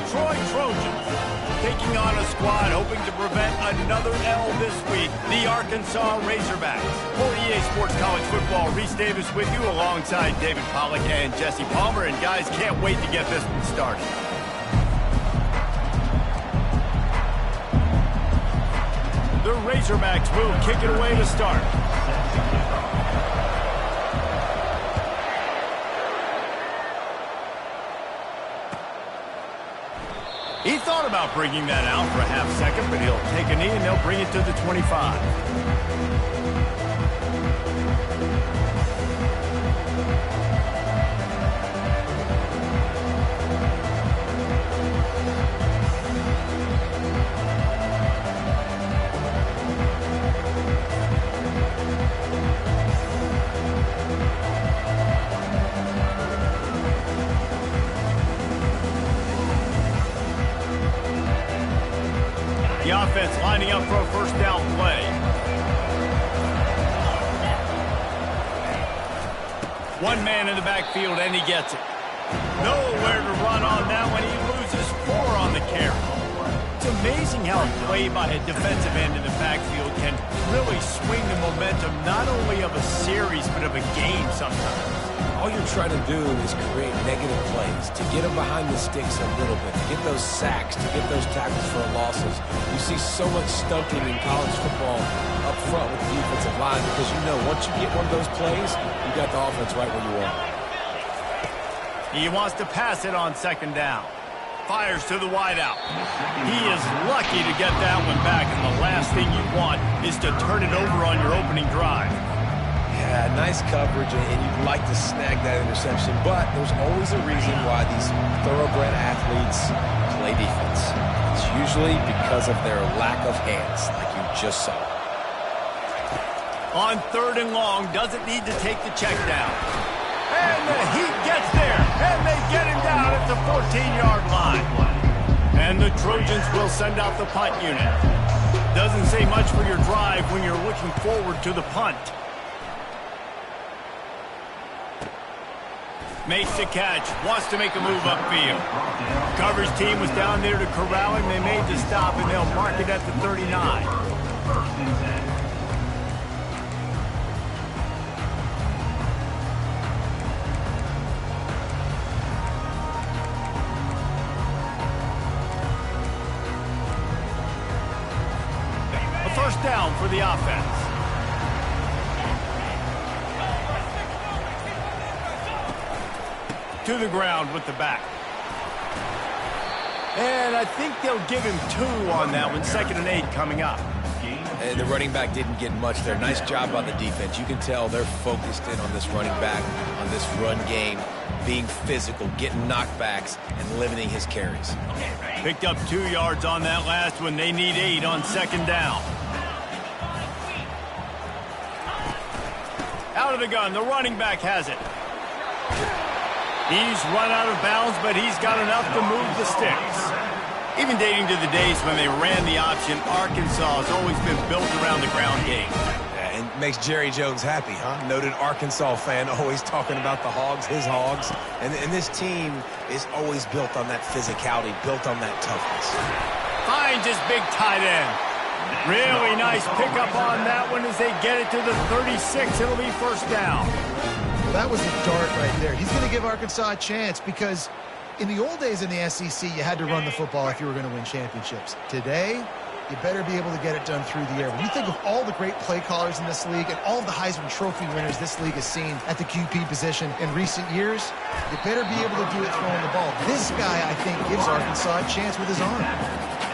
Detroit Trojans taking on a squad hoping to prevent another L this week, the Arkansas Razorbacks. For EA Sports College Football, Reese Davis with you alongside David Pollack and Jesse Palmer. And guys, can't wait to get this one started. The Razorbacks will kick it away to start. He thought about bringing that out for a half second, but he'll take a knee and they'll bring it to the 25. The offense lining up for a first down play. One man in the backfield, and he gets it. Nowhere to run on that one. He loses 4 on the carry. It's amazing how a play by a defensive end in the backfield can really swing the momentum not only of a series, but of a game sometimes. All you're trying to do is create negative plays, to get them behind the sticks a little bit, to get those sacks, to get those tackles for losses. You see so much stunting in college football up front with the defensive line because you know once you get one of those plays, you got the offense right where you want it. He wants to pass it on second down. Fires to the wideout. He is lucky to get that one back, and the last thing you want is to turn it over on your opening drive. Yeah, nice coverage, and you'd like to snag that interception, but there's always a reason why these thoroughbred athletes play defense. It's usually because of their lack of hands, like you just saw. On 3rd and long, doesn't need to take the check down. And he gets there, and they get him down at the 14-yard line. And the Trojans will send out the punt unit. Doesn't say much for your drive when you're looking forward to the punt. Makes the catch, wants to make a move upfield. Coverage team was down there to corral him. They made the stop, and they'll mark it at the 39. A first down for the offense. To the ground with the back. And I think they'll give him 2 on that one. 2nd and 8 coming up. And the running back didn't get much there. Nice job by the defense. You can tell they're focused in on this running back, on this run game, being physical, getting knockbacks, and limiting his carries. Picked up 2 yards on that last one. They need 8 on 2nd down. Out of the gun. The running back has it. He's run out of bounds, but he's got enough to move the sticks. Even dating to the days when they ran the option, Arkansas has always been built around the ground game. Yeah, and makes Jerry Jones happy, huh? Noted Arkansas fan, always talking about the Hogs, his Hogs. And this team is always built on that physicality, built on that toughness. Finds his big tight end. Really nice pickup on that one as they get it to the 36. It'll be first down. That was a dart right there. He's going to give Arkansas a chance because in the old days in the SEC, you had to run the football if you were going to win championships. Today, you better be able to get it done through the air. When you think of all the great play callers in this league and all of the Heisman Trophy winners this league has seen at the QP position in recent years, you better be able to do it throwing the ball. This guy, I think, gives Arkansas a chance with his arm.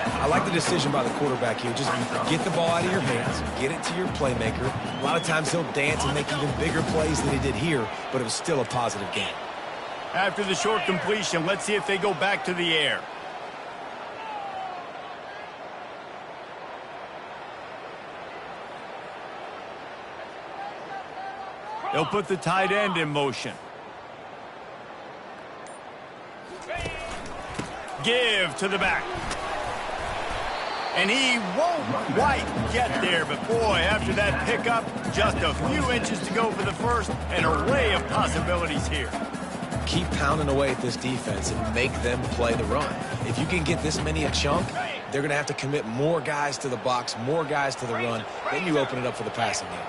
I like the decision by the quarterback here. Just get the ball out of your hands, get it to your playmaker. A lot of times he'll dance and make even bigger plays than he did here, but it was still a positive game. After the short completion, let's see if they go back to the air. They'll put the tight end in motion. Give to the back. And he won't quite get there, but boy, after that pickup, just a few inches to go for the first, an array of possibilities here. keep pounding away at this defense and make them play the run. If you can get this many a chunk, they're going to have to commit more guys to the box, more guys to the run. Then you open it up for the passing game.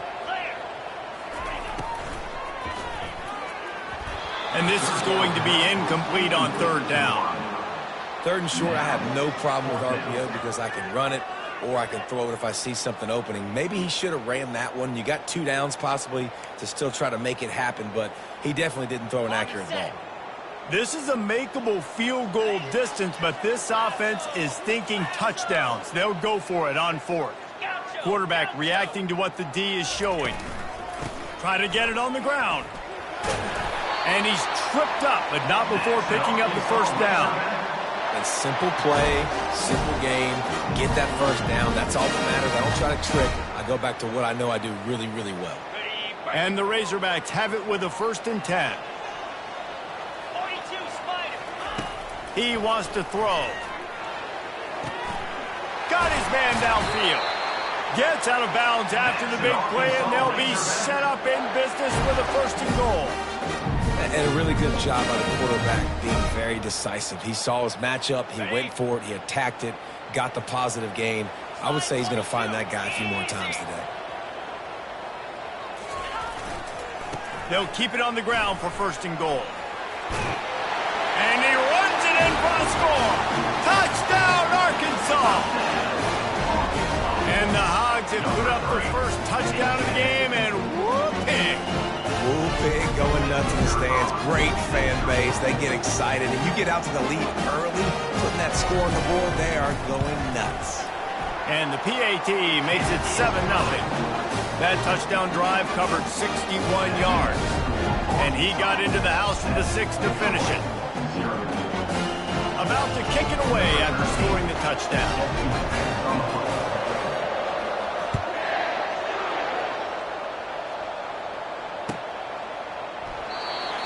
And this is going to be incomplete on third down. Third and short, I have no problem with RPO because I can run it or I can throw it if I see something opening. Maybe he should have ran that one. You got 2 downs possibly to still try to make it happen, but he definitely didn't throw an accurate ball. This is a makeable field goal distance, but this offense is thinking touchdowns. They'll go for it on fourth. Quarterback reacting to what the D is showing. Try to get it on the ground. And he's tripped up, but not before picking up the first down. And simple play, simple game, get that first down. That's all that matters. I don't try to trick. I go back to what I know I do really, really well. And the Razorbacks have it with a 1st and 10. He wants to throw. Got his man downfield. Gets out of bounds after the big play, and they'll be set up in business with a 1st and goal. And a really good job by the quarterback being very decisive. He saw his matchup. He went for it. He attacked it, got the positive gain. I would say he's going to find that guy a few more times today. They'll keep it on the ground for 1st and goal. And he runs it in for a score. Touchdown, Arkansas! And the Hogs have put up the first touchdown of the game, and whooping. Big, going nuts in the stands. Great fan base. They get excited. And you get out to the lead early, putting that score on the board, they are going nuts. And the PAT makes it 7-0. That touchdown drive covered 61 yards. And he got into the house in the 6th to finish it. About to kick it away after scoring the touchdown.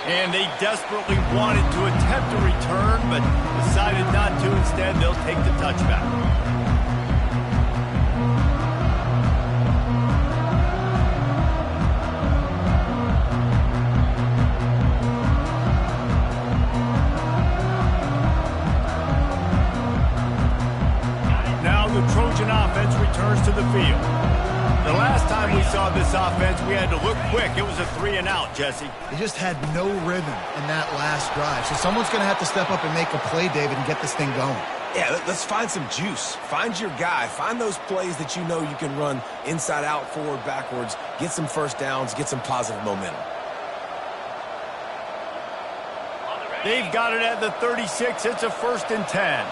And they desperately wanted to attempt a return, but decided not to. Instead, they'll take the touchback. Now the Trojan offense returns to the field. The last time we saw this offense, we had to look quick. It was a 3-and-out, Jesse. They just had no rhythm in that last drive. So someone's going to have to step up and make a play, David, and get this thing going. Yeah, let's find some juice. Find your guy. Find those plays that you know you can run inside out, forward, backwards. Get some first downs. Get some positive momentum. They've got it at the 36. It's a 1st and 10.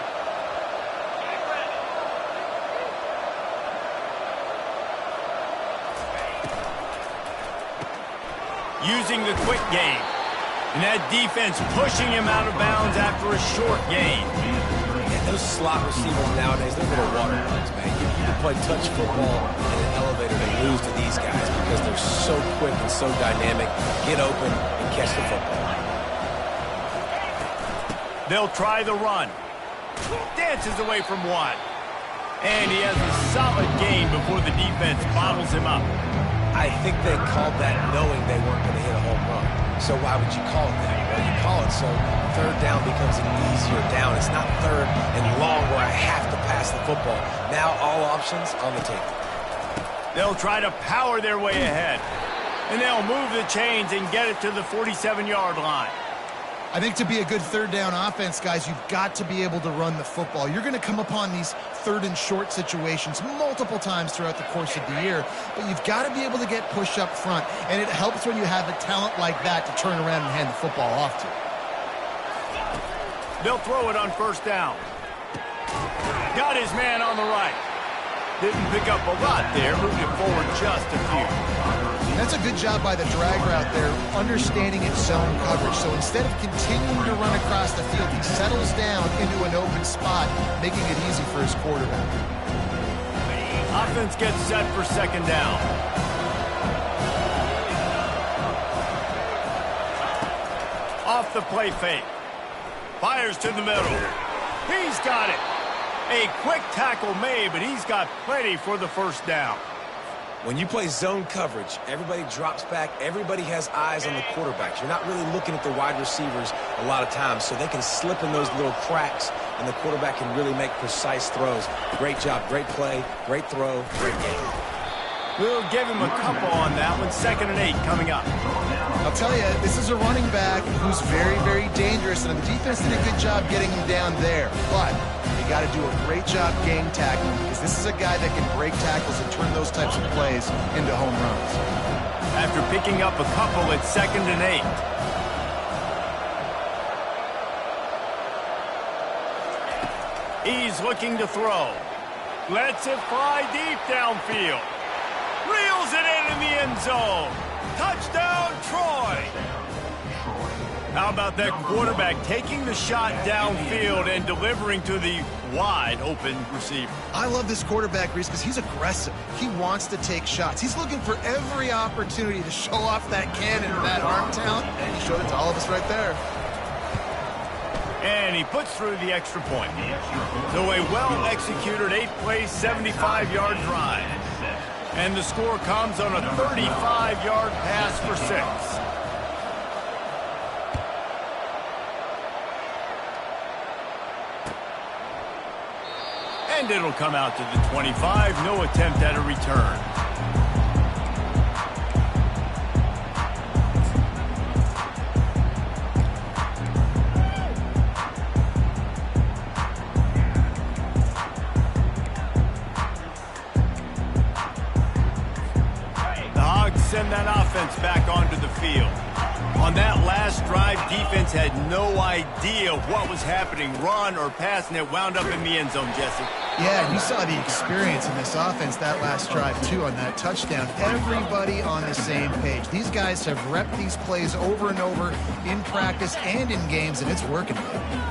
Using the quick game. And that defense pushing him out of bounds after a short gain. Yeah, those slot receivers nowadays, they're little water bugs, man. You can play touch football in an elevator and lose to these guys because they're so quick and so dynamic. Get open and catch the football. They'll try the run. Dances away from one. And he has a solid gain before the defense bottles him up. I think they called that knowing they weren't going to hit a home run. So why would you call it that? Well, you call it so third down becomes an easier down. It's not third and long where I have to pass the football. Now all options on the table. They'll try to power their way ahead. And they'll move the chains and get it to the 47-yard line. I think to be a good third down offense, guys, you've got to be able to run the football. You're going to come upon these 3rd and short situations multiple times throughout the course of the year, but you've got to be able to get push up front, and it helps when you have a talent like that to turn around and hand the football off to. They'll throw it on 1st down. Got his man on the right. Didn't pick up a lot there, moved it forward just a few. That's a good job by the drag route there, understanding its zone coverage. So instead of continuing to run across the field, he settles down into an open spot, making it easy for his quarterback. Offense gets set for 2nd down. Off the play fake. Fires to the middle. He's got it. A quick tackle made, but he's got plenty for the 1st down. When you play zone coverage, everybody drops back. Everybody has eyes on the quarterbacks. You're not really looking at the wide receivers a lot of times, so they can slip in those little cracks, and the quarterback can really make precise throws. Great job, great play, great throw, great game. We'll give him a couple on that one. 2nd and 8 coming up. I'll tell you, this is a running back who's very, very dangerous, and the defense did a good job getting him down there. But you got to do a great job game tackling, because this is a guy that can break tackles and turn those types of plays into home runs. After picking up a couple, it's 2nd and 8. He's looking to throw. Lets it fly deep downfield. Reels it in the end zone. Touchdown, Troy. How about that quarterback taking the shot downfield and delivering to the wide open receiver? I love this quarterback, Reese, because he's aggressive. He wants to take shots. He's looking for every opportunity to show off that cannon and that arm talent, and he showed it to all of us right there. And he puts through the extra point. So a well-executed 8-play, 75-yard drive. And the score comes on a 35-yard pass for 6. And it'll come out to the 25. No attempt at a return. Send that offense back onto the field. On that last drive, defense had no idea what was happening, run or pass, and it wound up in the end zone, Jesse. Yeah, and you saw the experience in this offense that last drive, too, on that touchdown. Everybody on the same page. These guys have repped these plays over and over in practice and in games, and it's working.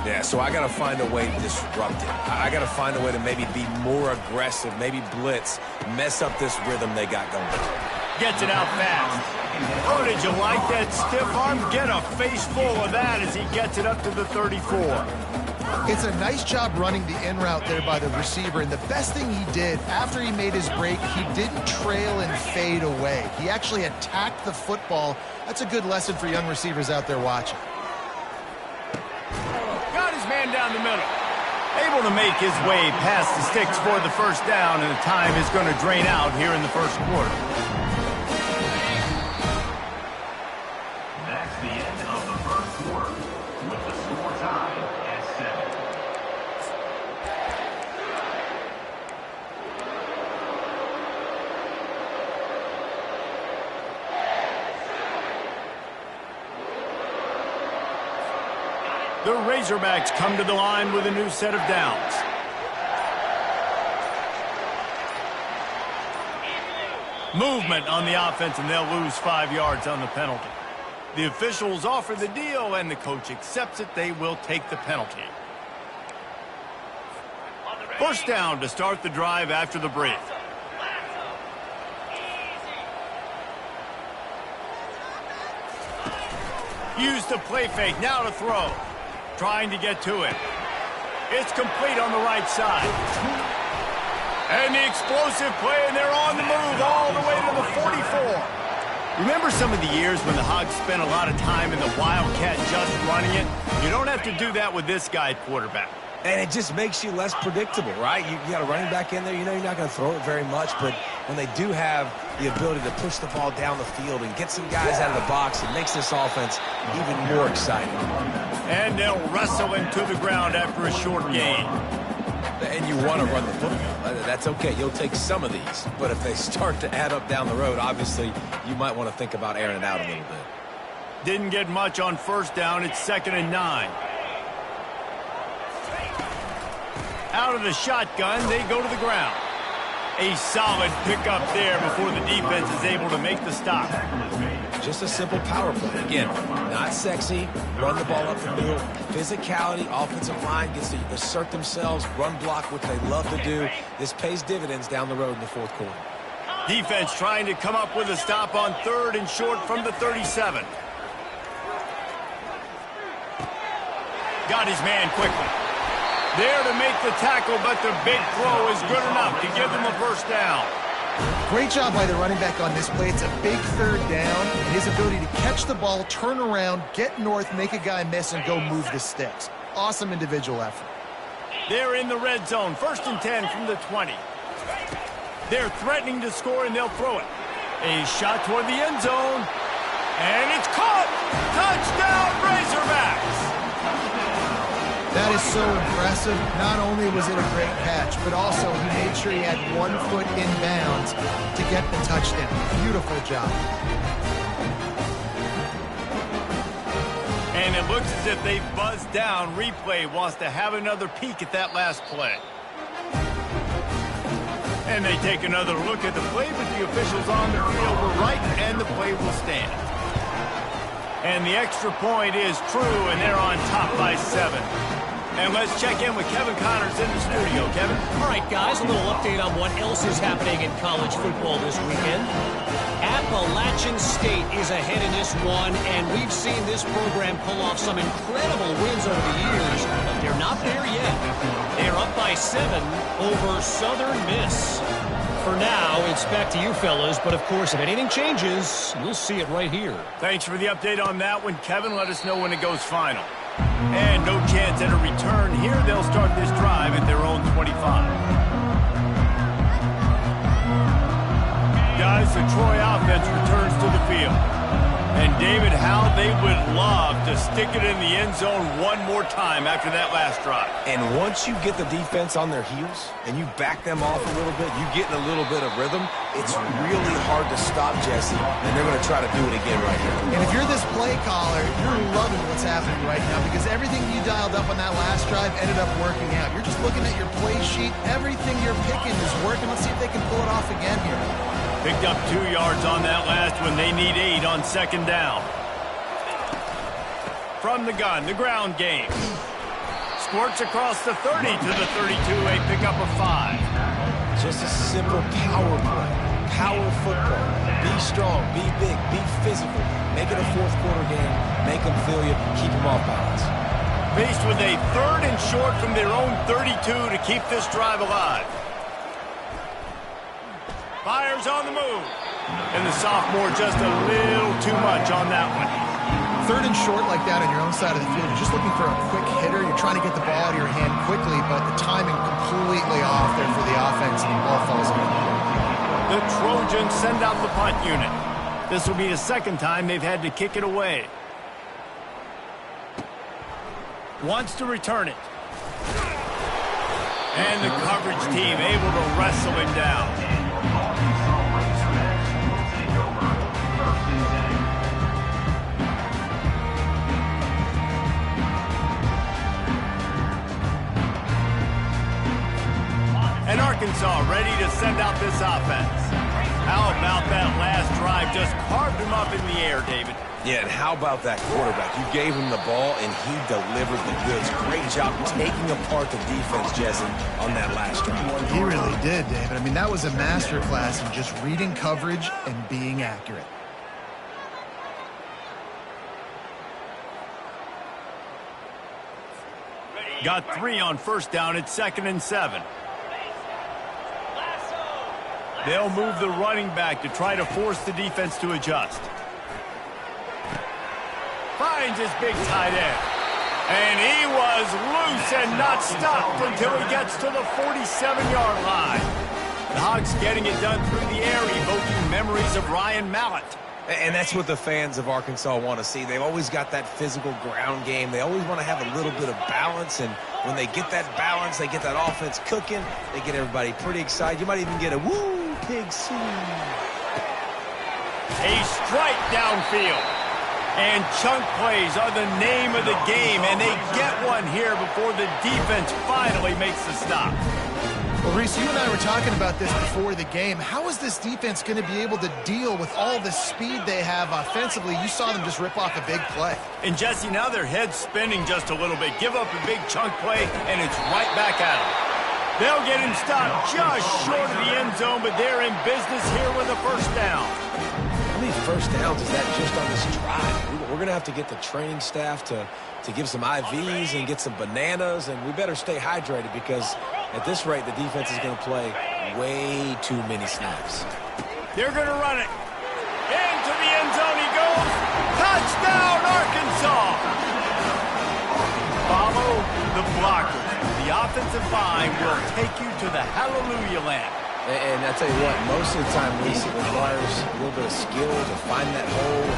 Yeah, so I got to find a way to disrupt it. I got to find a way to maybe be more aggressive, maybe blitz, mess up this rhythm they got going. Gets it out fast. Oh, did you like that stiff arm? Get a face full of that as he gets it up to the 34. It's a nice job running the in route there by the receiver, and the best thing he did after he made his break, he didn't trail and fade away. He actually attacked the football. That's a good lesson for young receivers out there watching. Got his man down the middle. Able to make his way past the sticks for the first down, and the time is going to drain out here in the first quarter. The Razorbacks come to the line with a new set of downs. Movement on the offense, and they'll lose 5 yards on the penalty. The officials offer the deal, and the coach accepts it. They will take the penalty. First down to start the drive after the break. Use the play fake, now to throw. Trying to get to it. It's complete on the right side. And the explosive play, and they're on the move all the way to the 44. Remember some of the years when the Hogs spent a lot of time in the Wildcat just running it? You don't have to do that with this guy at quarterback. And it just makes you less predictable, right? You got a running back in there. You know you're not going to throw it very much, but when they do have the ability to push the ball down the field and get some guys out of the box, it makes this offense even more exciting. And they'll wrestle him to the ground after a short gain. And you want to run the football. That's okay. You'll take some of these. But if they start to add up down the road, obviously you might want to think about airing it out a little bit. Didn't get much on first down. It's 2nd and 9. Out of the shotgun, they go to the ground. A solid pickup there before the defense is able to make the stop. Just a simple power play. Again, not sexy. Run the ball up the middle. Physicality, offensive line gets to assert themselves, run block, which they love to do. This pays dividends down the road in the fourth quarter. Defense trying to come up with a stop on 3rd and short from the 37. Got his man quickly. There to make the tackle, but the big throw is good enough to give them a first down. Great job by the running back on this play. It's a big third down, and his ability to catch the ball, turn around, get north, make a guy miss, and go move the sticks. Awesome individual effort. They're in the red zone. 1st and 10 from the 20. They're threatening to score, and they'll throw it. A shot toward the end zone. And it's caught! Touchdown, Razorbacks! That is so impressive. Not only was it a great catch, but also he made sure he had 1 foot in bounds to get the touchdown. Beautiful job. And it looks as if they've buzzed down. Replay wants to have another peek at that last play. And they take another look at the play, but the officials on the field were right, and the play will stand. And the extra point is true, and they're on top by 7. And let's check in with Kevin Connors in the studio. Kevin? All right, guys, a little update on what else is happening in college football this weekend. Appalachian State is ahead in this one, and we've seen this program pull off some incredible wins over the years, but they're not there yet. They're up by 7 over Southern Miss. For now, it's back to you fellas, but of course, if anything changes, you'll see it right here. Thanks for the update on that one, Kevin. Let us know when it goes final. And no chance at a return here. They'll start this drive at their own 25. Guys, the Troy offense returns to the field. And David, how they would love to stick it in the end zone one more time after that last drive. And once you get the defense on their heels and you back them off a little bit, you get in a little bit of rhythm, it's really hard to stop, Jesse, and they're going to try to do it again right here. And if you're this play caller, you're loving what's happening right now because everything you dialed up on that last drive ended up working out. You're just looking at your play sheet. Everything you're picking is working. Let's see if they can pull it off again here. Picked up 2 yards on that last one. They need 8 on 2nd down. From the gun, the ground game. Squirts across the 30 to the 32. A pickup of 5. Just a simple power play. Power football. Be strong, be big, be physical. Make it a 4th quarter game. Make them feel you. Keep them off balance. Faced with a 3rd and short from their own 32 to keep this drive alive. Fires on the move. And the sophomore just a little too much on that one. 3rd and short like that on your own side of the field. You're just looking for a quick hitter. You're trying to get the ball out of your hand quickly, but the timing completely off there for the offense, and the ball falls in. The Trojans send out the punt unit. This will be the 2nd time they've had to kick it away. Wants to return it. And the coverage team able to wrestle him down. And Arkansas ready to send out this offense. How about that last drive? Just carved him up in the air, David. Yeah, and how about that quarterback? You gave him the ball, and he delivered the goods. Great job taking apart the defense, Jesse, on that last drive. He really did, David. I mean, that was a masterclass in just reading coverage and being accurate. Got 3 on 1st down. It's 2nd and 7. They'll move the running back to try to force the defense to adjust. Finds his big tight end. And he was loose and not stopped until he gets to the 47-yard line. The Hogs getting it done through the air, evoking memories of Ryan Mallett. And that's what the fans of Arkansas want to see. They've always got that physical ground game. They always want to have a little bit of balance, and when they get that balance, they get that offense cooking, they get everybody pretty excited. You might even get a woo, pig C. A strike downfield. And chunk plays are the name of the game, and they get one here before the defense finally makes the stop. Well, Reese, you and I were talking about this before the game. How is this defense going to be able to deal with all the speed they have offensively? You saw them just rip off a big play. And, Jesse, now their head's spinning just a little bit. Give up a big chunk play, and it's right back at them. They'll get him stopped just short of the end zone, but they're in business here with a 1st down. How many 1st downs is that just on this drive? We're going to have to get the training staff to give some IVs and get some bananas, and we better stay hydrated because At this rate, the defense is going to play way too many snaps. They're going to run it. Into the end zone he goes. Touchdown, Arkansas. Follow the blockers. The offensive line will take you to the hallelujah land. And I tell you what, most of the time, Reese, it requires a little bit of skill to find that hole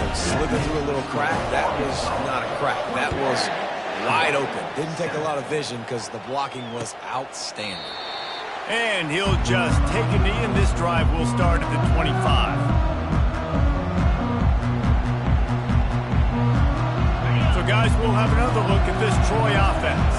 and slither through a little crack. That was not a crack. That was wide open. Didn't take a lot of vision because the blocking was outstanding. And he'll just take a knee, and this drive will start at the 25. So, guys, we'll have another look at this Troy offense.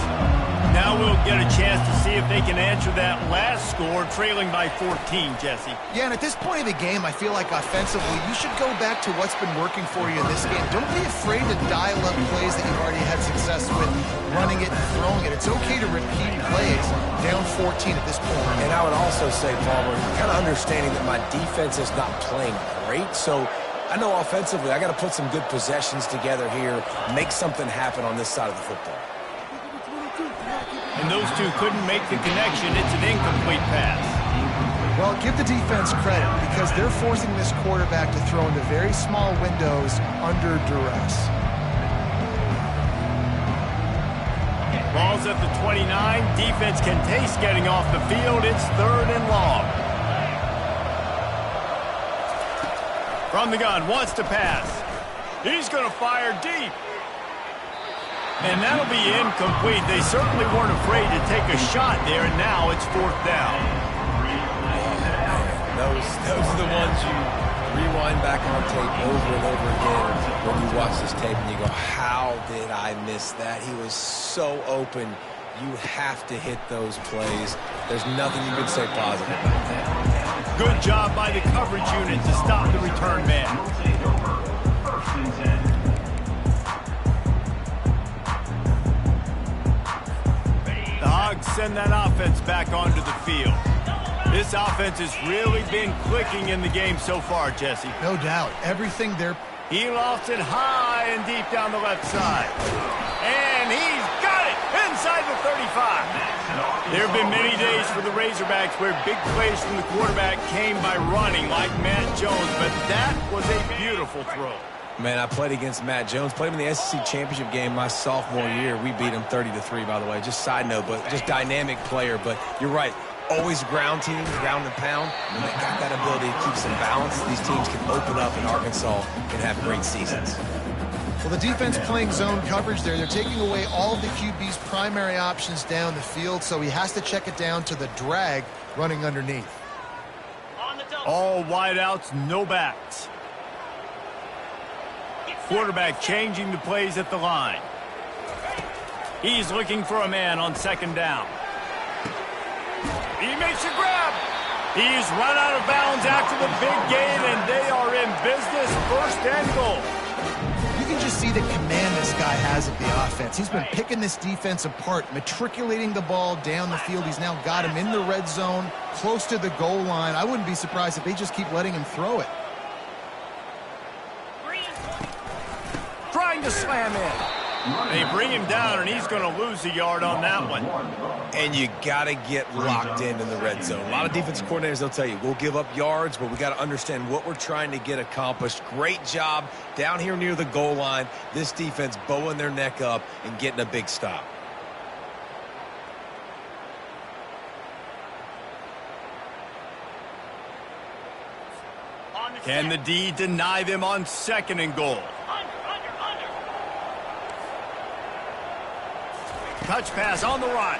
Now we'll get a chance to see if they can answer that last score, trailing by 14, Jesse. Yeah, and at this point of the game, I feel like offensively, you should go back to what's been working for you in this game. Don't be afraid to dial up plays that you've already had success with, running it and throwing it. It's okay to repeat plays down 14 at this point. And I would also say, Palmer, kind of understanding that my defense is not playing great, so I know offensively I got to put some good possessions together here, make something happen on this side of the football. And those two couldn't make the connection. It's an incomplete pass. Well, give the defense credit because they're forcing this quarterback to throw into very small windows under duress. Ball's at the 29. Defense can taste getting off the field. It's 3rd and long. From the gun, wants to pass. He's going to fire deep. And that'll be incomplete. They certainly weren't afraid to take a shot there, and now it's 4th down. Those are the ones you rewind back on tape over and over again when you watch this tape and you go, how did I miss that? He was so open. You have to hit those plays. There's nothing you can say positive about that. Good job by the coverage unit to stop the return man. The Hogs send that offense back onto the field. This offense has really been clicking in the game so far, Jesse. No doubt. Everything they're... He lofts it high and deep down the left side. And he's got it inside the 35. There have been many days for the Razorbacks where big plays from the quarterback came by running like Matt Jones, but that was a beautiful throw. Man, I played against Matt Jones. Played him in the SEC championship game my sophomore year. We beat him 30-3, by the way. Just side note, but just dynamic player. But you're right. Always ground team, ground and pound. When they got that ability to keep some balance, these teams can open up, and Arkansas can have great seasons. Well, the defense playing zone coverage there. They're taking away all of the QB's primary options down the field, so he has to check it down to the drag running underneath. All wideouts, no backs. Quarterback changing the plays at the line. He's looking for a man on 2nd down. He makes a grab. He's run out of bounds after the big gain, and they are in business. 1st and goal. You can just see the command this guy has of the offense. He's been picking this defense apart, matriculating the ball down the field. He's now got him in the red zone, close to the goal line. I wouldn't be surprised if they just keep letting him throw it. Trying to slam in. They bring him down, and he's going to lose a yard on that one. And you got to get locked in the red zone. A lot of defensive coordinators, they'll tell you, we'll give up yards, but we got to understand what we're trying to get accomplished. Great job down here near the goal line. This defense bowing their neck up and getting a big stop. Can the D deny them on 2nd and goal? Touch pass on the run.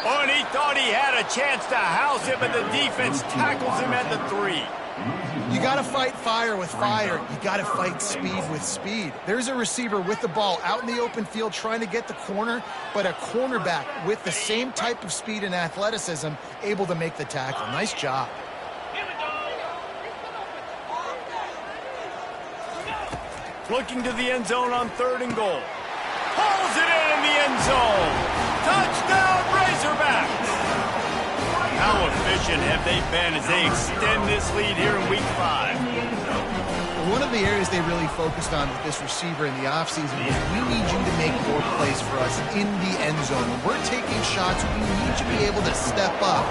Oh, and he thought he had a chance to house him, but the defense tackles him at the 3. You got to fight fire with fire. You got to fight speed with speed. There's a receiver with the ball out in the open field trying to get the corner, but a cornerback with the same type of speed and athleticism able to make the tackle. Nice job. Looking to the end zone on 3rd and goal. Pulls it in the end zone. Touchdown, Razorbacks. How efficient have they been as they extend this lead here in Week 5? one of the areas they really focused on with this receiver in the offseason was we need you to make more plays for us in the end zone. When we're taking shots, we need you to be able to step up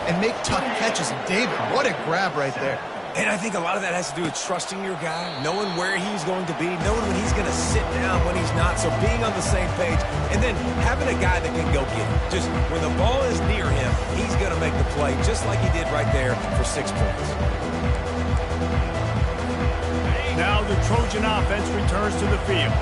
and make tough catches. And David, what a grab right there. And I think a lot of that has to do with trusting your guy, knowing where he's going to be, knowing when he's going to sit down, when he's not, so being on the same page, and then having a guy that can go get it. Just when the ball is near him, he's going to make the play, just like he did right there for 6 points. Now the Trojan offense returns to the field.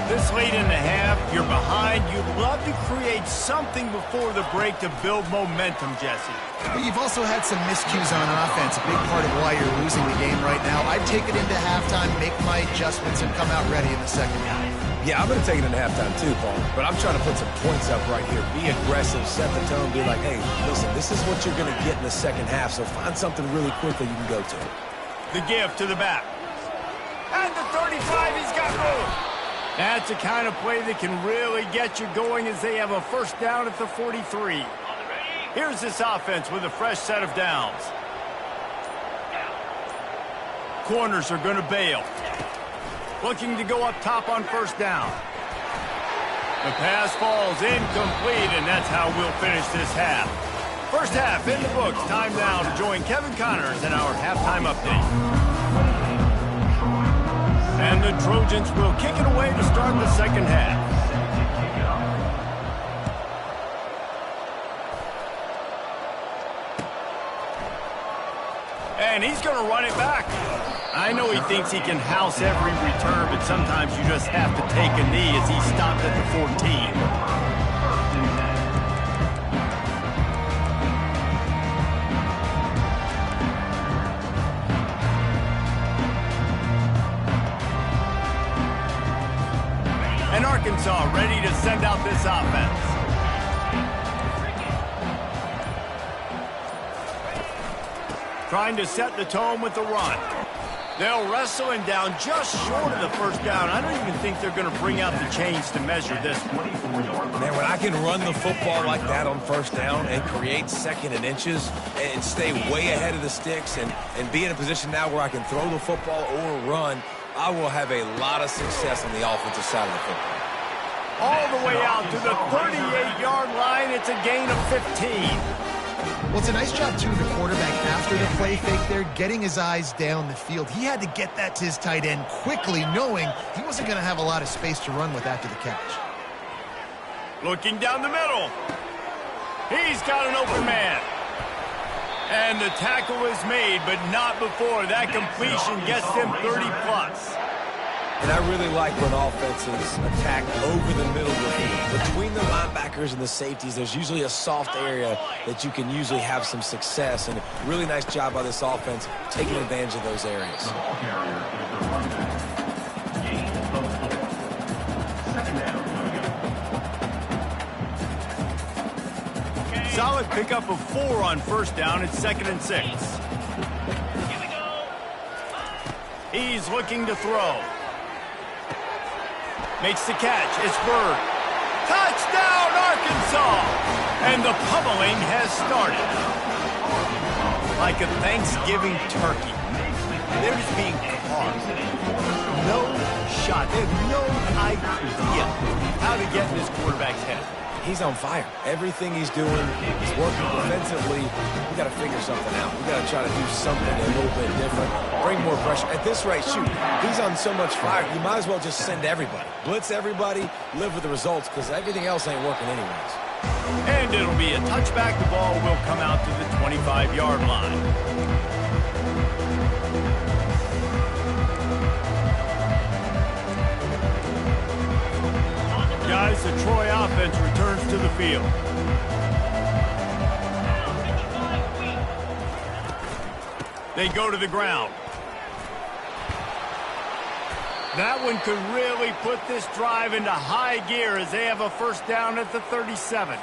This late in the half, you're behind. You'd love to create something before the break to build momentum, Jesse. But you've also had some miscues on offense, a big part of why you're losing the game right now. I'd take it into halftime, make my adjustments, and come out ready in the second half. Yeah, I'm going to take it into halftime too, Paul. But I'm trying to put some points up right here. Be aggressive, set the tone, be like, hey, listen, this is what you're going to get in the second half, so find something really quickly you can go to. The give to the back. At the 35, he's got room. That's the kind of play that can really get you going as they have a first down at the 43. Here's this offense with a fresh set of downs. Corners are going to bail. Looking to go up top on first down. The pass falls incomplete, and that's how we'll finish this half. First half in the books. Time now to join Kevin Connors in our halftime update. And the Trojans will kick it away to start the second half. And he's going to run it back. I know he thinks he can house every return, but sometimes you just have to take a knee as he stopped at the 14. And Arkansas ready to send out this offense. Trying to set the tone with the run. They'll wrestle him down just short of the first down. I don't even think they're going to bring out the chains to measure this one. Man, when I can run the football like that on first down and create second and inches and stay way ahead of the sticks and be in a position now where I can throw the football or run, I will have a lot of success on the offensive side of the football. All the way out to the 38-yard line. It's a gain of 15. Well, it's a nice job, too, of the quarterback after the play fake there, getting his eyes down the field. He had to get that to his tight end quickly, knowing he wasn't going to have a lot of space to run with after the catch. Looking down the middle. He's got an open man. And the tackle is made, but not before. That completion gets him 30-plus. And I really like when offenses attack over the middle of the field. Between the linebackers and the safeties, there's usually a soft area that you can usually have some success. And really nice job by this offense taking advantage of those areas. Solid pickup of 4 on first down. It's 2nd and 6. He's looking to throw. Makes the catch. It's Bird. Touchdown, Arkansas! And the pummeling has started. Like a Thanksgiving turkey. They're just being caught. No shot. They have no idea how to get in this quarterback's head. He's on fire. Everything he's doing is working defensively. We got to figure something out. We got to try to do something a little bit different. Bring more pressure. At this rate, shoot, he's on so much fire, you might as well just send everybody. Blitz everybody, live with the results, because everything else ain't working anyways. And it'll be a touchback. The ball will come out to the 25-yard line. Guys, the Troy offense returns to the field. They go to the ground. That one could really put this drive into high gear as they have a first down at the 37.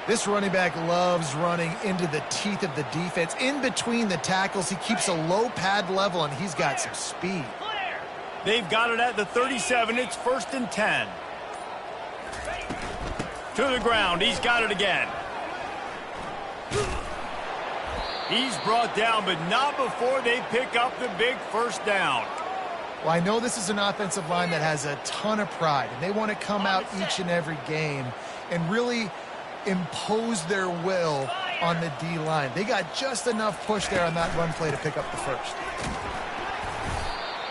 This running back loves running into the teeth of the defense. In between the tackles, he keeps a low pad level, and he's got some speed. They've got it at the 37. It's 1st and 10. To the ground. He's got it again. He's brought down, but not before they pick up the big first down. Well, I know this is an offensive line that has a ton of pride, and they want to come out each and every game and really impose their will on the D-line. They got just enough push there on that run play to pick up the first.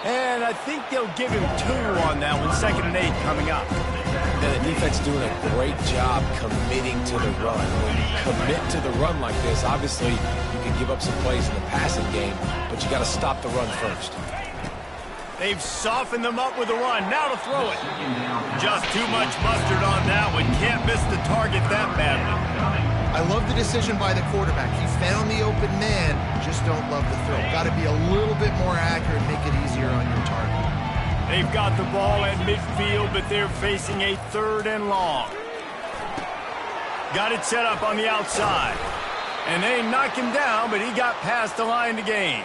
And I think they'll give him 2 on that one, 2nd and 8 coming up. And the defense doing a great job committing to the run. When you commit to the run like this, obviously you can give up some plays in the passing game, but you got to stop the run first. They've softened them up with the run. Now to throw it. Just too much mustard on that one. Can't miss the target that badly. I love the decision by the quarterback. He found the open man, just don't love the throw. Got to be a little bit more accurate, make it easier on your target. They've got the ball at midfield, but they're facing a 3rd and long. Got it set up on the outside. And they knock him down, but he got past the line to gain.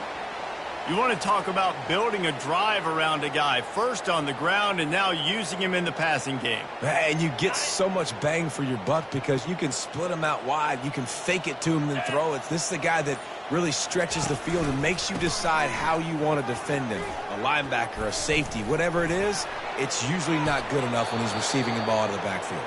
You want to talk about building a drive around a guy, first on the ground and now using him in the passing game. And you get so much bang for your buck because you can split him out wide. You can fake it to him and throw it. This is the guy that really stretches the field and makes you decide how you want to defend him. A linebacker, a safety, whatever it is, it's usually not good enough when he's receiving the ball out of the backfield.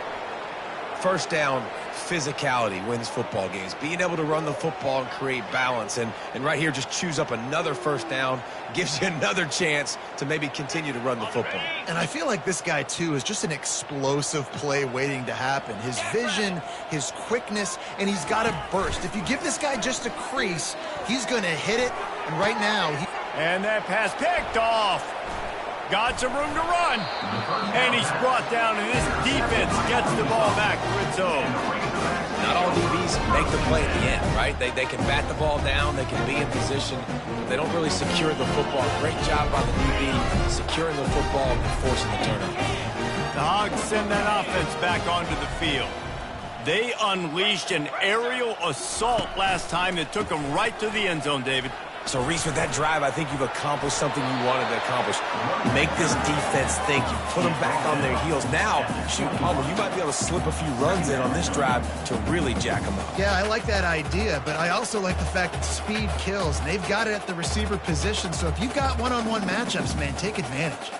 First down, physicality wins football games. Being able to run the football and create balance. And right here, just choose up another first down, gives you another chance to maybe continue to run the football. And I feel like this guy, too, is just an explosive play waiting to happen. His vision, his quickness, and he's got a burst. If you give this guy just a crease, he's going to hit it. And right now, and that pass picked off. Got some room to run. And he's brought down, and this defense gets the ball back for its own. Not all DBs make the play at the end, right? They can bat the ball down, they can be in position, but they don't really secure the football. Great job by the DB securing the football and forcing the turnover. The Hogs send that offense back onto the field. They unleashed an aerial assault last time that took them right to the end zone, David. So, Reese, with that drive, I think you've accomplished something you wanted to accomplish. Make this defense think. You put them back on their heels. Now, shoot, Palmer, you might be able to slip a few runs in on this drive to really jack them up. Yeah, I like that idea, but I also like the fact that speed kills. And they've got it at the receiver position, so if you've got one-on-one matchups, man, take advantage.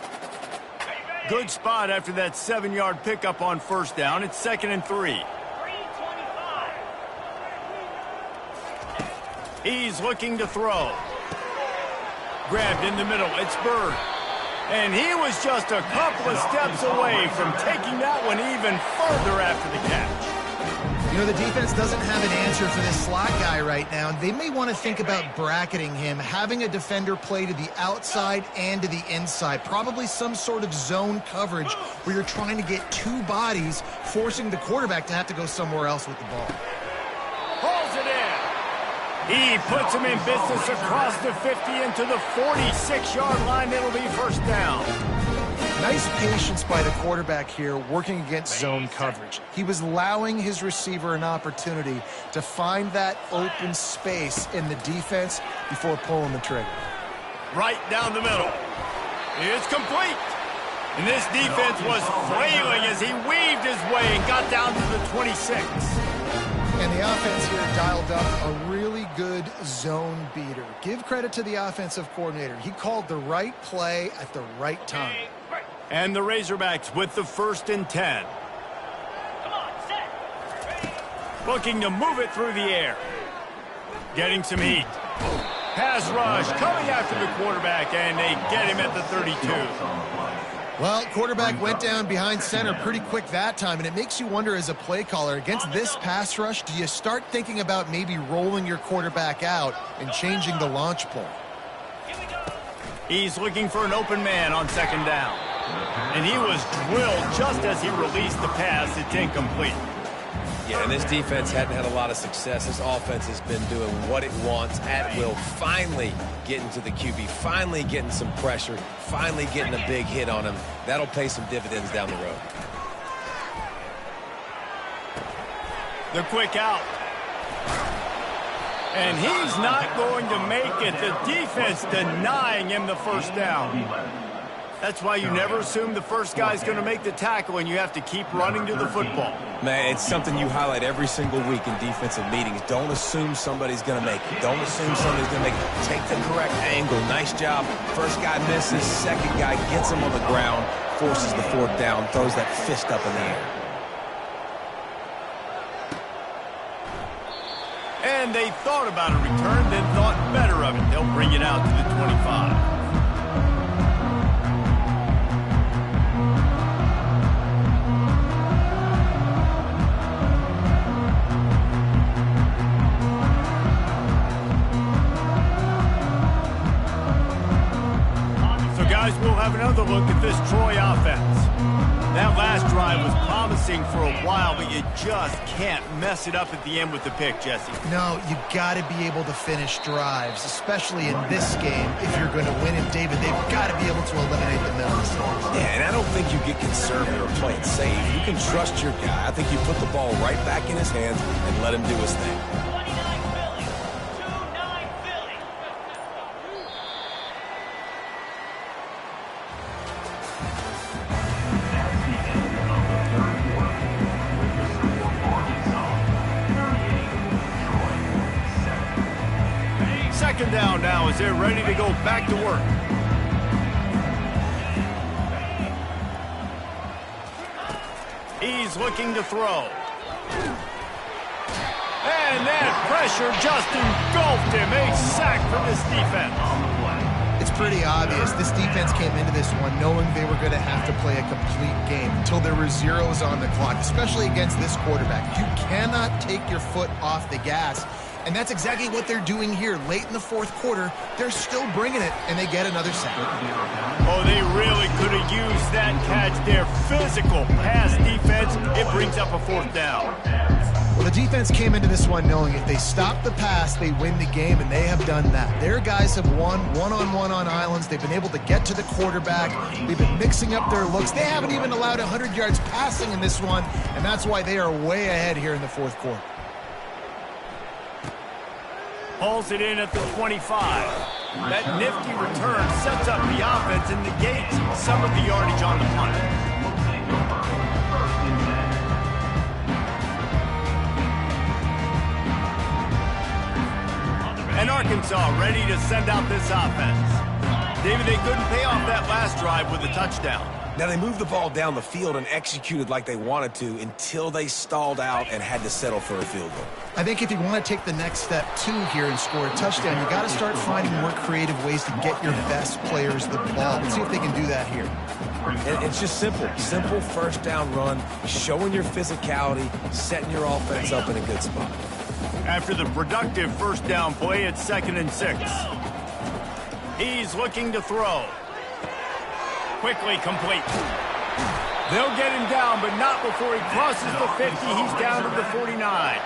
Good spot after that 7-yard pickup on first down. It's 2nd and 3. He's looking to throw. Grabbed in the middle. It's Bird. And he was just a couple of steps away from taking that one even further after the catch. You know, the defense doesn't have an answer for this slot guy right now. They may want to think about bracketing him, having a defender play to the outside and to the inside. Probably some sort of zone coverage where you're trying to get 2 bodies, forcing the quarterback to have to go somewhere else with the ball. Pulls it in. He puts him in business across the 50 into the 46-yard line. It'll be first down. Nice patience by the quarterback here working against zone coverage. He was allowing his receiver an opportunity to find that open space in the defense before pulling the trigger. Right down the middle. It's complete. And this defense was flailing as he weaved his way and got down to the 26. And the offense here dialed up a really good zone beater. Give credit to the offensive coordinator. He called the right play at the right time. And the Razorbacks with the 1st and 10. Looking to move it through the air. Getting some heat. Pass rush coming after the quarterback, and they get him at the 32. Well, quarterback went down behind center pretty quick that time, and it makes you wonder as a play caller, against this pass rush, do you start thinking about maybe rolling your quarterback out and changing the launch point? He's looking for an open man on 2nd down. And he was drilled just as he released the pass. It's incomplete. Yeah, and this defense hadn't had a lot of success. This offense has been doing what it wants at will. Finally getting to the QB, finally getting some pressure, finally getting a big hit on him. That'll pay some dividends down the road. The quick out. And he's not going to make it. The defense denying him the first down. That's why you never assume the first guy's going to make the tackle, and you have to keep running to the football. Man, it's something you highlight every single week in defensive meetings. Don't assume somebody's going to make it. Don't assume somebody's going to make it. Take the correct angle. Nice job. First guy misses. Second guy gets him on the ground, forces the fourth down, throws that fist up in the air. And they thought about a return, then thought better of it. They'll bring it out to the 25. Guys, we'll have another look at this Troy offense. That last drive was promising for a while, but you just can't mess it up at the end with the pick, Jesse. No, you got to be able to finish drives, especially in this game if you're going to win it, David. They've got to be able to eliminate the middle mistakes. Yeah, and I don't think you get conservative or play it safe. You can trust your guy. I think you put the ball right back in his hands and let him do his thing. Second down now as they're ready to go back to work. He's looking to throw. And that pressure just engulfed him. A sack for this defense. It's pretty obvious. This defense came into this one knowing they were going to have to play a complete game until there were zeros on the clock, especially against this quarterback. You cannot take your foot off the gas. And that's exactly what they're doing here. Late in the fourth quarter, they're still bringing it, and they get another sack. Oh, they really could have used that catch there. Physical pass defense. It brings up a fourth down. Well, the defense came into this one knowing if they stop the pass, they win the game, and they have done that. Their guys have won one-on-one on islands. They've been able to get to the quarterback. They've been mixing up their looks. They haven't even allowed 100 yards passing in this one, and that's why they are way ahead here in the fourth quarter. Pulls it in at the 25. That nifty return sets up the offense and negates some of the yardage on the punt. And Arkansas ready to send out this offense. David, they couldn't pay off that last drive with a touchdown. Now, they moved the ball down the field and executed like they wanted to until they stalled out and had to settle for a field goal. I think if you want to take the next step, too, here and score a touchdown, you got to start finding more creative ways to get your best players the ball. Let's see if they can do that here. And it's just simple. Simple first down run, showing your physicality, setting your offense up in a good spot. After the productive first down play, it's 2nd and 6. He's looking to throw. Quickly complete. They'll get him down, but not before he crosses the 50. He's down to the 49.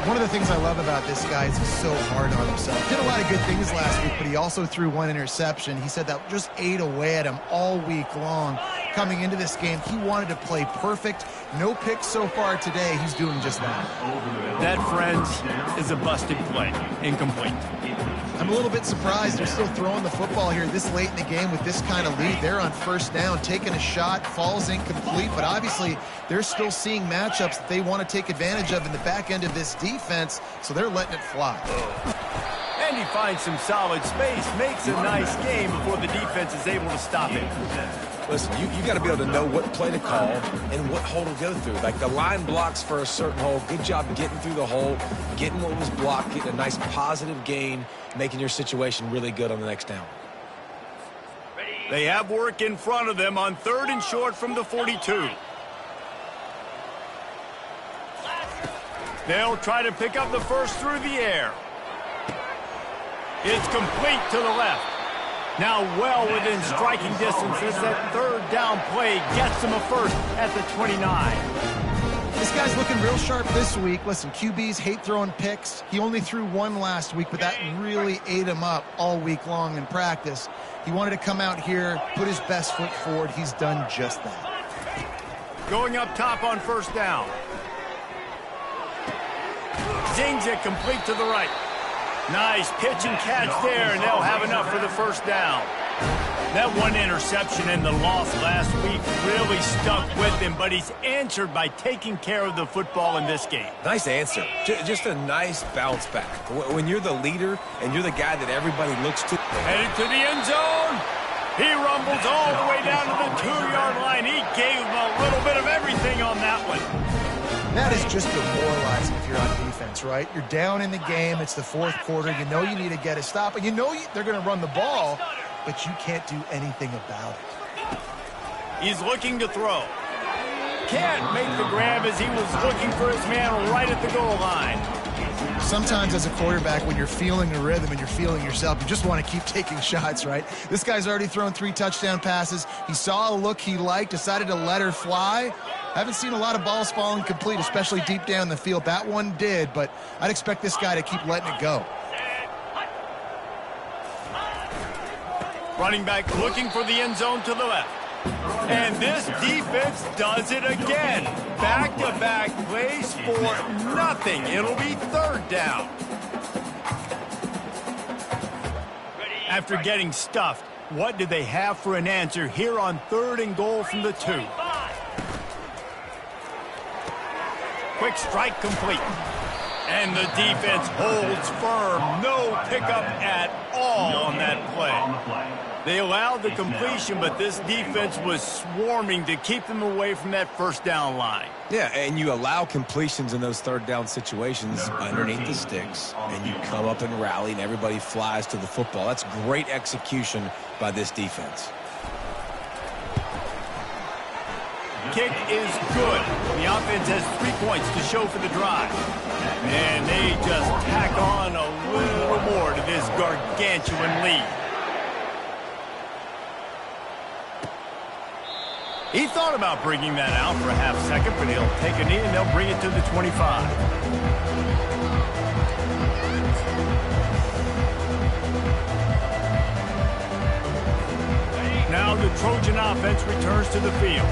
One of the things I love about this guy is he's so hard on himself. Did a lot of good things last week, but he also threw one interception. He said that just ate away at him all week long. Coming into this game, he wanted to play perfect. No picks so far today. He's doing just that. That, friends, is a busted play. Incomplete. I'm a little bit surprised they're still throwing the football here this late in the game with this kind of lead. They're on first down, taking a shot, falls incomplete, but obviously they're still seeing matchups that they want to take advantage of in the back end of this defense, so they're letting it fly. And he finds some solid space, makes a nice game before the defense is able to stop him. Listen, you got to be able to know what play to call and what hole to go through. Like the line blocks for a certain hole. Good job getting through the hole, getting what was blocked, getting a nice positive gain, making your situation really good on the next down. They have work in front of them on 3rd and short from the 42. They'll try to pick up the first through the air. It's complete to the left. Now well within striking distance as that 3rd down play gets him a first at the 29. This guy's looking real sharp this week. Listen, QBs hate throwing picks. He only threw one last week, but that really ate him up all week long in practice. He wanted to come out here, put his best foot forward. He's done just that. Going up top on first down. Zings it complete to the right. Nice pitch and catch there, and they'll have enough for the first down. That one interception and the loss last week really stuck with him, but he's answered by taking care of the football in this game. Nice answer. Just a nice bounce back. When you're the leader and you're the guy that everybody looks to. Headed to the end zone. He rumbles all the way down to the 2-yard line. He gave him a little bit of everything on that one. That is just demoralizing if you're on defense, right? You're down in the game. It's the fourth quarter. You know you need to get a stop, and you know they're going to run the ball, but you can't do anything about it. He's looking to throw. Can't make the grab as he was looking for his man right at the goal line. Sometimes as a quarterback, when you're feeling the rhythm and you're feeling yourself, you just want to keep taking shots, right? This guy's already thrown 3 touchdown passes. He saw a look he liked, decided to let her fly. Haven't seen a lot of balls falling complete, especially deep down the field. That one did, but I'd expect this guy to keep letting it go. Running back looking for the end zone to the left. And this defense does it again. Back-to-back plays for nothing. It'll be 3rd down. After getting stuffed, what do they have for an answer here on 3rd and goal from the 2? Quick strike complete. And the defense holds firm. No pickup at all on that play. They allowed the completion, but this defense was swarming to keep them away from that 1st down line. Yeah, and you allow completions in those 3rd down situations underneath the sticks, and you come up and rally, and everybody flies to the football. That's great execution by this defense. Kick is good. The offense has 3 points to show for the drive. And they just tack on a little more to this gargantuan lead. He thought about bringing that out for a half second, but he'll take a knee and they'll bring it to the 25. Now the Trojan offense returns to the field.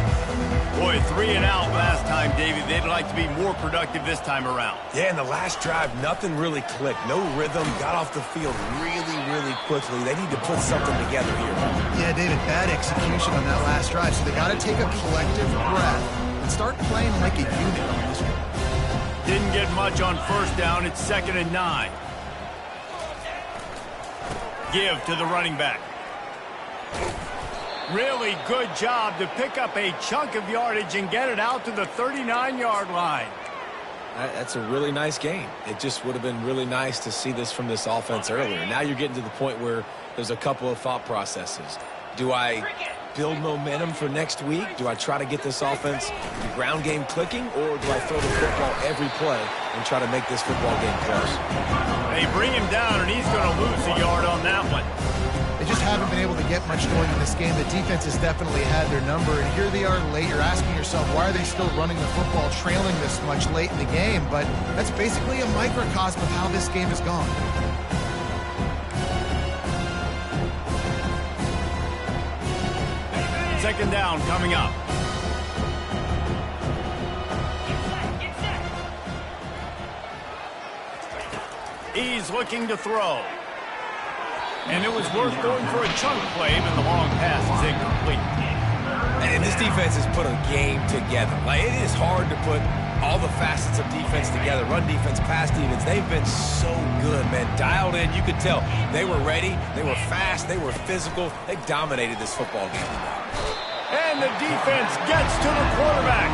Boy, 3 and out last time, Davey. They'd like to be more productive this time around. Yeah, in the last drive, nothing really clicked. No rhythm, got off the field really, really quickly. They need to put something together here. Yeah, David, bad execution on that last drive. So they got to take a collective breath and start playing like a unit on this one. Didn't get much on 1st down. It's 2nd and 9. Give to the running back. Really good job to pick up a chunk of yardage and get it out to the 39-yard line. That's a really nice game. It just would have been really nice to see this from this offense earlier. Now you're getting to the point where there's a couple of thought processes. Do I build momentum for next week? Do I try to get this offense, the ground game clicking, or do I throw the football every play and try to make this football game close? They bring him down, and he's going to lose a yard on that one. They just haven't been able to get much going in this game. The defense has definitely had their number, and here they are late. You're asking yourself, why are they still running the football, trailing this much late in the game? But that's basically a microcosm of how this game has gone. Second down coming up. He's looking to throw. And it was worth going for a chunk play, but the long pass is incomplete. And this defense has put a game together. Like, it is hard to put all the facets of defense together. Run defense, pass defense. They've been so good, man. Dialed in. You could tell they were ready. They were fast. They were physical. They dominated this football game. And the defense gets to the quarterback.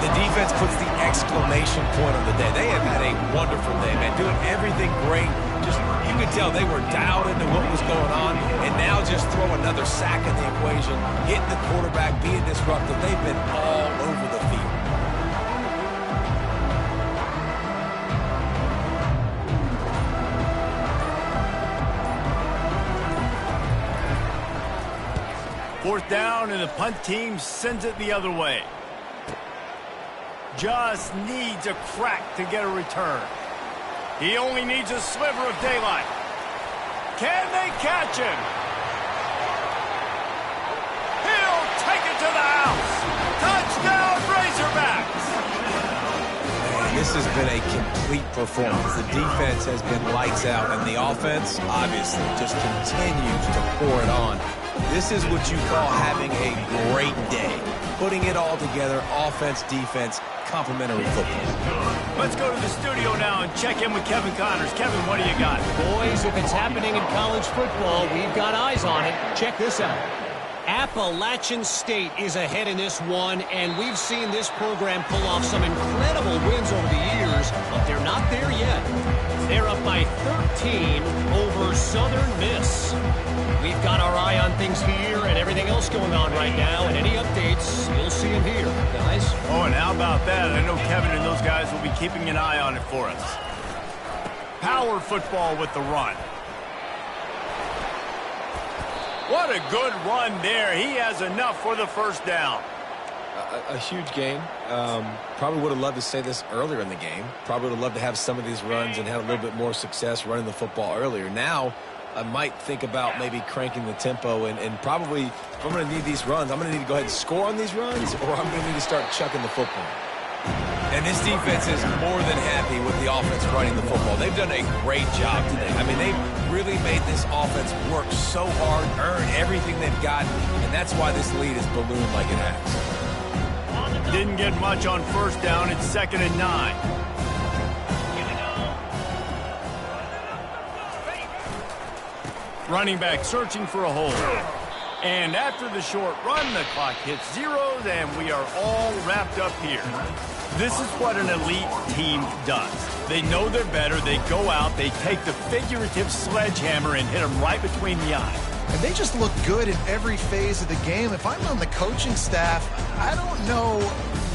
The defense puts the exclamation point on the day. They have had a wonderful day, man. Doing everything great. Just, you could tell they were dialed into what was going on, and now just throw another sack in the equation, hitting the quarterback, being disruptive. They've been all over the field. Fourth down, and the punt team sends it the other way. Just needs a crack to get a return. He only needs a sliver of daylight. Can they catch him? He'll take it to the house. Touchdown, Razorbacks! Man, this has been a complete performance. The defense has been lights out, and the offense, obviously, just continues to pour it on. This is what you call having a great day. Putting it all together, offense, defense, complimentary football. Let's go to the studio now and check in with Kevin Connors. Kevin, what do you got? Boys, if it's happening in college football, we've got eyes on it. Check this out. Appalachian State is ahead in this one, and we've seen this program pull off some incredible wins over the years, but they're not there yet. They're up by 13 over Southern Miss. We've got our eye on things here and everything else going on right now, and any updates, you'll see them here, guys. Oh, and how about that? I know Kevin and those guys will be keeping an eye on it for us. Power football with the run. What a good run there. He has enough for the first down. A huge game. Probably would have loved to say this earlier in the game. Probably would have loved to have some of these runs and had a little bit more success running the football earlier. Now, I might think about maybe cranking the tempo and probably, if I'm going to need these runs, I'm going to need to go ahead and score on these runs, or I'm going to need to start chucking the football. And this defense is more than happy with the offense running the football. They've done a great job today. I mean, they've really made this offense work so hard, earn everything they've got, and that's why this lead is ballooned like it has. Didn't get much on first down. It's 2nd and 9. Running back searching for a hole. And after the short run, the clock hits zeros, and we are all wrapped up here. This is what an elite team does. They know they're better. They go out, they take the figurative sledgehammer and hit them right between the eyes. And they just look good in every phase of the game. If I'm on the coaching staff, I don't know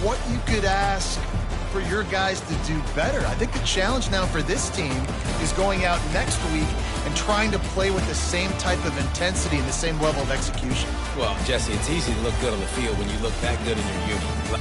what you could ask for your guys to do better. I think the challenge now for this team is going out next week and trying to play with the same type of intensity and the same level of execution. Well, Jesse, it's easy to look good on the field when you look that good in your uniform.